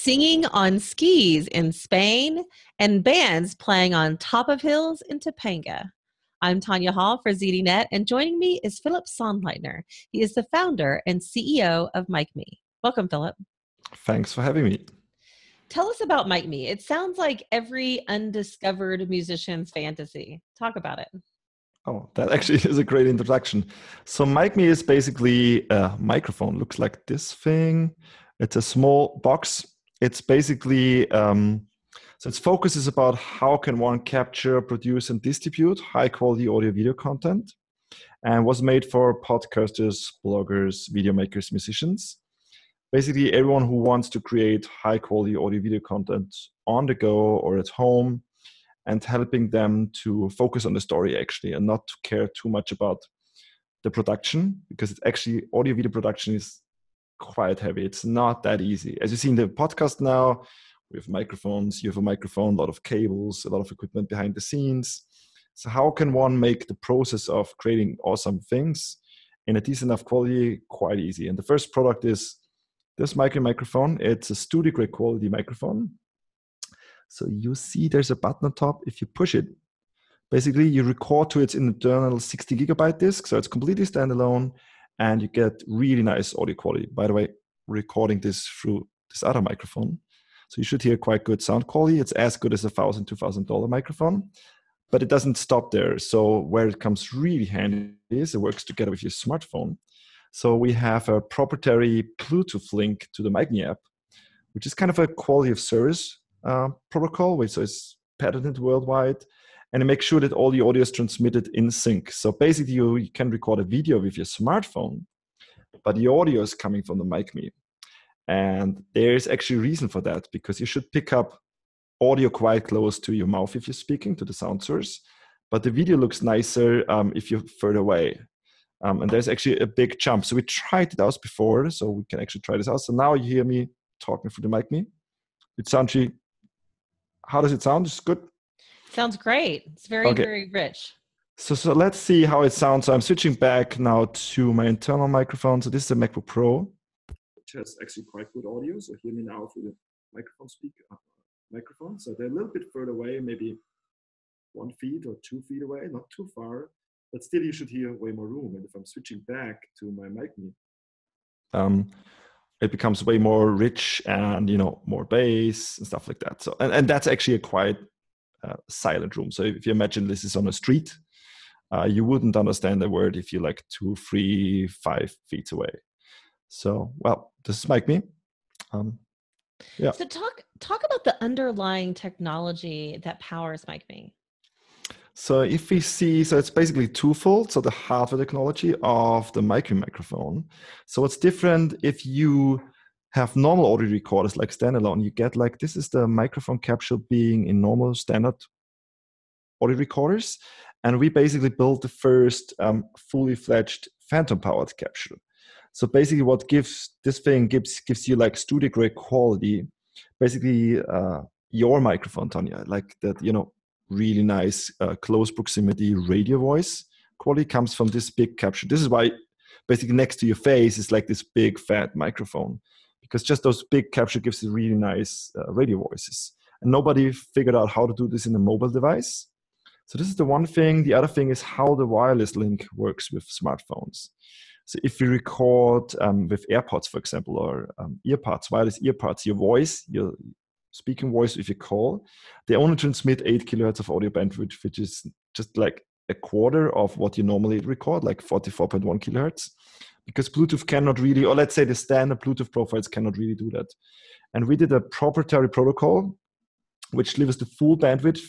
singing on skis in Spain, and bands playing on top of hills in Topanga. I'm Tanya Hall for ZDNet, and joining me is Phillip Sonnleitner. He is the founder and CEO of MicMe. Welcome, Phillip. Thanks for having me. Tell us about MicMe. It sounds like every undiscovered musician's fantasy. Talk about it. Oh, that actually is a great introduction. So MicMe is basically a microphone. Looks like this thing. It's a small box. It's basically, so its focus is about how can one capture, produce, and distribute high-quality audio-video content, and was made for podcasters, bloggers, video makers, musicians. Basically, everyone who wants to create high-quality audio-video content on the go or at home, and helping them to focus on the story actually, and not to care too much about the production, because it's actually audio-video production is quite heavy. It's not that easy. As you see in the podcast now, we have microphones, you have a microphone, a lot of cables, a lot of equipment behind the scenes. So how can one make the process of creating awesome things in a decent enough quality quite easy? And the first product is this microphone. It's a studio grade quality microphone. So you see there's a button on top. If you push it, basically you record to its internal 60 gigabyte disk. So it's completely standalone and you get really nice audio quality. By the way, recording this through this other microphone. So you should hear quite good sound quality. It's as good as a $1,000, $2,000 microphone, but it doesn't stop there. So where it comes really handy is it works together with your smartphone. So we have a proprietary Bluetooth link to the MicMe app, which is kind of a quality of service protocol, which is patented worldwide, and it makes sure that all the audio is transmitted in sync. So basically you can record a video with your smartphone, but the audio is coming from the MicMe. And there's actually a reason for that, because you should pick up audio quite close to your mouth if you're speaking to the sound source, but the video looks nicer if you're further away. And there's actually a big jump. So we tried it out before, so we can actually try this out. So now you hear me talking through the MicMe. It's actually, how does it sound? It's good? Sounds great. It's very rich. So let's see how it sounds. So I'm switching back now to my internal microphone. So this is a MacBook Pro, which has actually quite good audio. So hear me now through the microphone. So they're a little bit further away, maybe 1 feet or 2 feet away, not too far, but still you should hear way more room. And if I'm switching back to my MicMe, it becomes way more rich and, more bass and stuff like that. So, and that's actually a quite silent room. So if you imagine this is on a street, you wouldn't understand a word if you're like 2, 3, 5 feet away. So, well, this is MicMe. Yeah. So talk about the underlying technology that powers MicMe. So if we see, so it's basically twofold. So the hardware technology of the MicMe microphone. So it's different if you have normal audio recorders like standalone, you get like, this is the microphone capsule being in normal standard audio recorders. And we basically built the first fully fledged phantom powered capsule. So basically what gives you like studio grade quality, basically your microphone, Tanya, like that, really nice close proximity radio voice quality comes from this big capsule. This is why basically next to your face is like this big fat microphone, because just those big capsule gives you really nice radio voices. And nobody figured out how to do this in a mobile device. So this is the one thing. The other thing is how the wireless link works with smartphones. So if you record with AirPods, for example, or earpods, wireless earpods, your voice, your speaking voice, if you call, they only transmit 8 kilohertz of audio bandwidth, which is just like a quarter of what you normally record, like 44.1 kilohertz, because Bluetooth cannot really, or let's say the standard Bluetooth profiles cannot really do that. And we did a proprietary protocol which delivers the full bandwidth.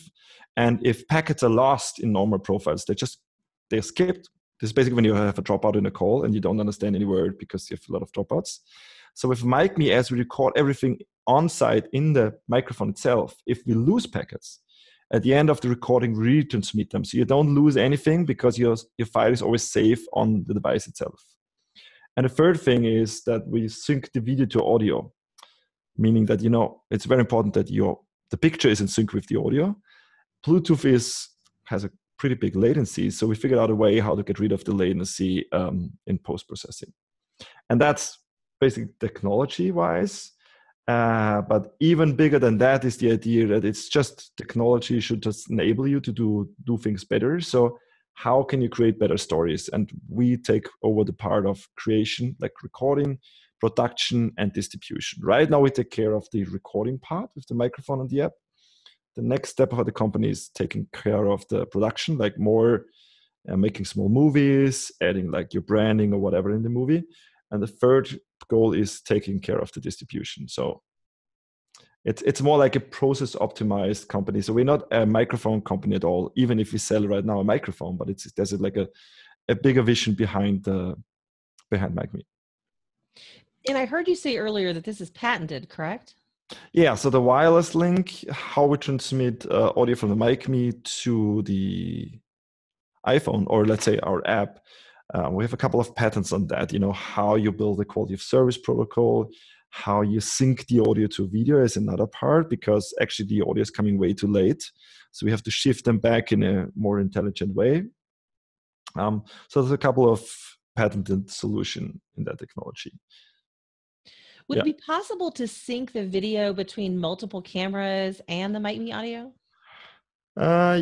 And if packets are lost in normal profiles, they're skipped. This is basically when you have a dropout in a call and you don't understand any word because you have a lot of dropouts. So with MicMe, as we record everything on site in the microphone itself, if we lose packets, at the end of the recording, we retransmit them. So you don't lose anything because your file is always safe on the device itself. And the third thing is that we sync the video to audio, meaning that, it's very important that the picture is in sync with the audio. Bluetooth has a pretty big latency, so we figured out a way how to get rid of the latency in post-processing. And that's basically technology-wise. But even bigger than that is the idea that it's just technology should just enable you to do things better. So how can you create better stories? And we take over the part of creation, like recording, production, and distribution. Right now, we take care of the recording part with the microphone and the app. The next step of the company is taking care of the production, like more making small movies, adding like your branding or whatever in the movie. And the third goal is taking care of the distribution. So it's more like a process optimized company. So we're not a microphone company at all, even if we sell right now a microphone, but there's like a bigger vision behind MicMe. And I heard you say earlier that this is patented, correct? Yeah, so the wireless link, how we transmit audio from the MicMe to the iPhone, or let's say our app, we have a couple of patents on that. How you build a quality of service protocol, how you sync the audio to video is another part, because actually the audio is coming way too late. So we have to shift them back in a more intelligent way. So there's a couple of patented solution in that technology. Would it be possible to sync the video between multiple cameras and the MicMe audio?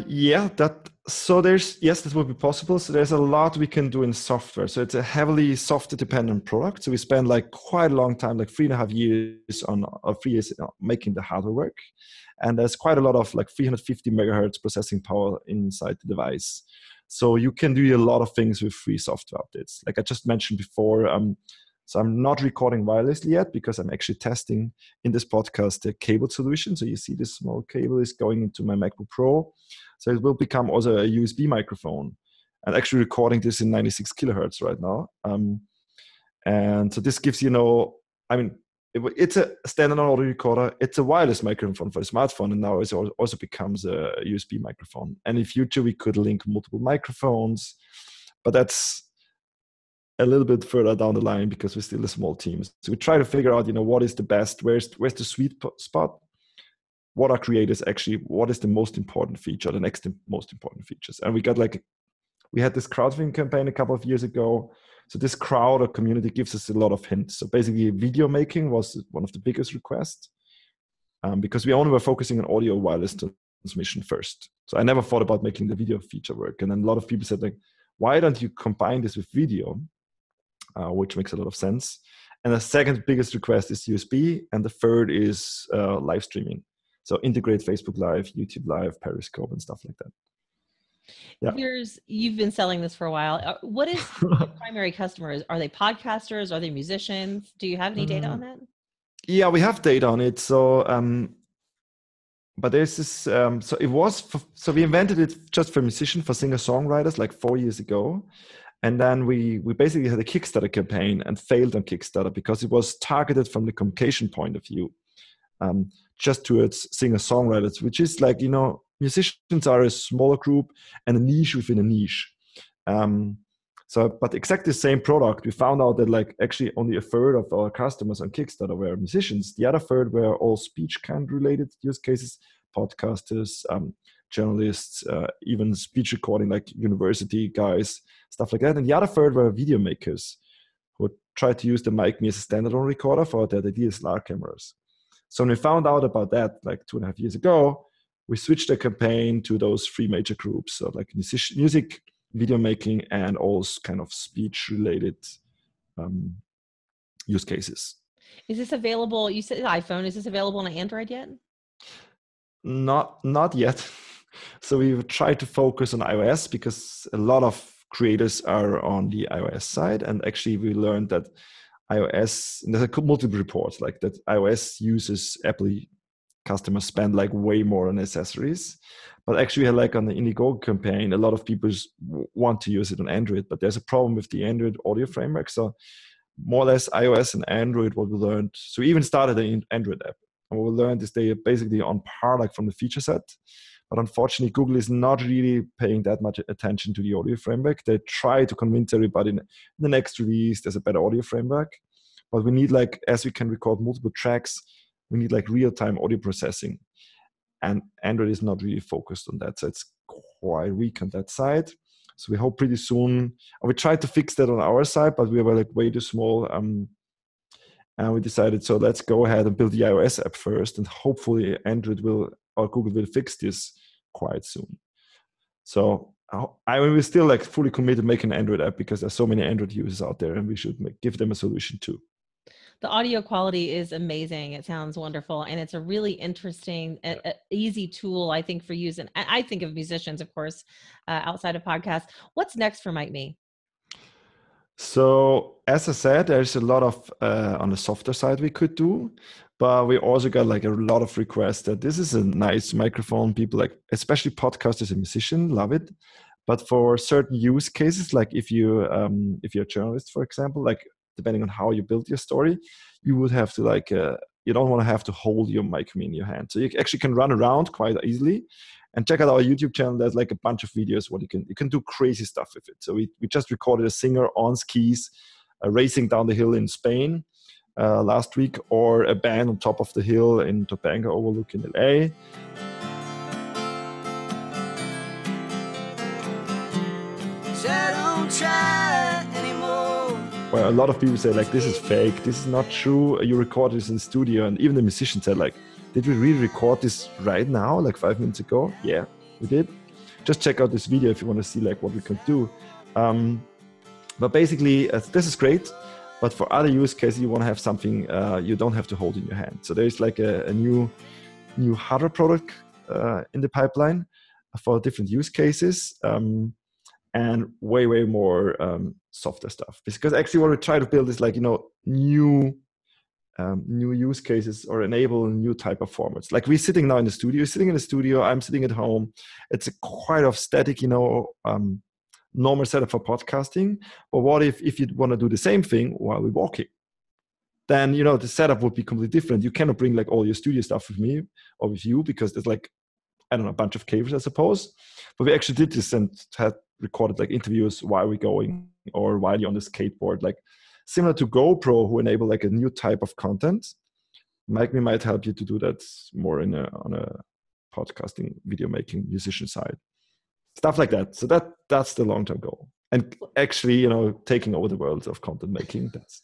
Yes, that would be possible. So there's a lot we can do in software. So it's a heavily software dependent product. So we spend like quite a long time, like 3.5 years on 3 years making the hardware work. And there's quite a lot of like 350 megahertz processing power inside the device. So you can do a lot of things with free software updates. Like I just mentioned before, so I'm not recording wirelessly yet because I'm actually testing in this podcast the cable solution. So you see this small cable is going into my MacBook Pro. So it will become also a USB microphone. And actually recording this in 96 kilohertz right now. And so this gives it's a standalone audio recorder. It's a wireless microphone for a smartphone, and now it also becomes a USB microphone. And in future, we could link multiple microphones, but that's a little bit further down the line because we're still a small team. So we try to figure out, what is the best, where's the sweet spot, what are creators actually, what is the most important feature, the next most important features. And we had this crowdfunding campaign a couple of years ago. So this crowd or community gives us a lot of hints. So basically video making was one of the biggest requests because we only were focusing on audio wireless transmission first. So I never thought about making the video feature work. And then a lot of people said, like, why don't you combine this with video? Which makes a lot of sense. And the second biggest request is USB. And the third is live streaming. So integrate Facebook Live, YouTube Live, Periscope, and stuff like that. Yeah. You've been selling this for a while. What is your primary customers? Are they podcasters? Are they musicians? Do you have any data on that? Yeah, we have data on it. So, but there's this. So we invented it just for musicians, for singer-songwriters, like 4 years ago. And then we basically had a Kickstarter campaign and failed on Kickstarter because it was targeted from the communication point of view, just towards singer-songwriters, which is like, musicians are a smaller group and a niche within a niche. But exactly the same product, we found out that like actually only a third of our customers on Kickstarter were musicians. The other third were all speech kind related use cases, podcasters, journalists, even speech recording, like university guys, stuff like that. And the other third were video makers who tried to use the MicMe as a standalone recorder for their DSLR cameras. So when we found out about that like 2.5 years ago, we switched the campaign to those three major groups, so like music, video making, and all kind of speech related use cases. Is this available? You said iPhone. Is this available on Android yet? Not yet. So we tried to focus on iOS because a lot of creators are on the iOS side. And actually we learned that iOS, and there's multiple reports like that iOS uses Apple customers spend like way more on accessories. But actually like on the Indiegogo campaign, a lot of people want to use it on Android, but there's a problem with the Android audio framework. So more or less iOS and Android, what we learned. So we even started an Android app. And what we learned is they are basically on par like from the feature set. But unfortunately, Google is not really paying that much attention to the audio framework. They try to convince everybody in the next release there's a better audio framework. But we need like, as we can record multiple tracks, we need like real-time audio processing. And Android is not really focused on that. So it's quite weak on that side. So we hope pretty soon, and we tried to fix that on our side, but we were like way too small. And we decided, so let's go ahead and build the iOS app first, and hopefully Android will or Google will fix this quite soon. So we're still like fully committed to making an Android app because there's so many Android users out there, and we should give them a solution too. The audio quality is amazing. It sounds wonderful. And it's a really interesting, easy tool, I think, for use. And I think of musicians, of course, outside of podcasts. What's next for MicMe? So as I said, there's a lot of on the software side we could do, but we also got like a lot of requests that this is a nice microphone. People like, especially podcasters and musicians, love it. But for certain use cases, like if you're a journalist, for example, like depending on how you build your story, you would have to like you don't want to have to hold your MicMe in your hand. So you actually can run around quite easily. And check out our YouTube channel. There's like a bunch of videos what you can do crazy stuff with it. So we just recorded a singer on skis racing down the hill in Spain last week, or a band on top of the hill in Topanga overlooking LA. Where a lot of people say like, this is fake, this is not true, you recorded this in the studio. And even the musician said like, did we really record this right now, like 5 minutes ago? Yeah, we did. Just check out this video if you want to see like what we can do. But basically, this is great. But for other use cases, you want to have something you don't have to hold in your hand. So there's like a new hardware product in the pipeline for different use cases. And way more software stuff. Because actually what we try to build is like, new use cases or enable new type of formats. Like we're sitting now in the studio, I'm sitting at home. It's a quite of static, normal setup for podcasting. But what if you want to do the same thing while we're walking? Then, the setup would be completely different. You cannot bring like all your studio stuff with me or with you because there's like, I don't know, a bunch of cables, I suppose. But we actually did this and had recorded like interviews while we're going or while you're on the skateboard, like similar to GoPro, who enable like a new type of content. MicMe might help you to do that more on a podcasting, video making, musician side, stuff like that. So that's the long-term goal. And actually, taking over the world of content making. That's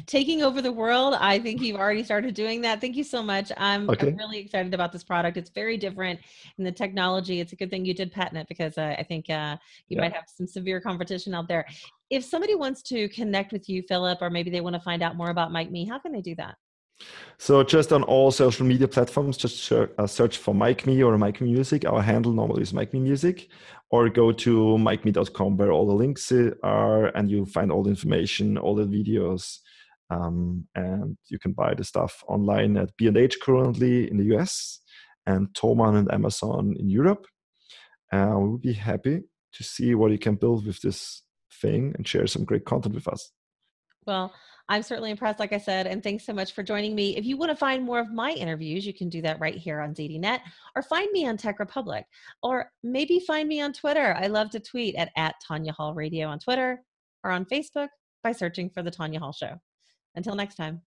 taking over the world. I think you've already started doing that. Thank you so much. I'm really excited about this product. It's very different in the technology. It's a good thing you did patent it because I think you might have some severe competition out there. If somebody wants to connect with you, Phillip, or maybe they want to find out more about MicMe, how can they do that? So just on all social media platforms, just search for MicMe or MicMe Music. Our handle normally is MicMe Music, or go to MicMe.com where all the links are, and you'll find all the information, all the videos, and you can buy the stuff online at B&H currently in the US, and Thomann and Amazon in Europe. We'll be happy to see what you can build with this thing and share some great content with us. Well, I'm certainly impressed, like I said, and thanks so much for joining me. If you want to find more of my interviews, you can do that right here on ZDNet, or find me on Tech Republic, or maybe find me on Twitter. I love to tweet at Tanya Hall Radio on Twitter, or on Facebook by searching for The Tanya Hall Show. Until next time.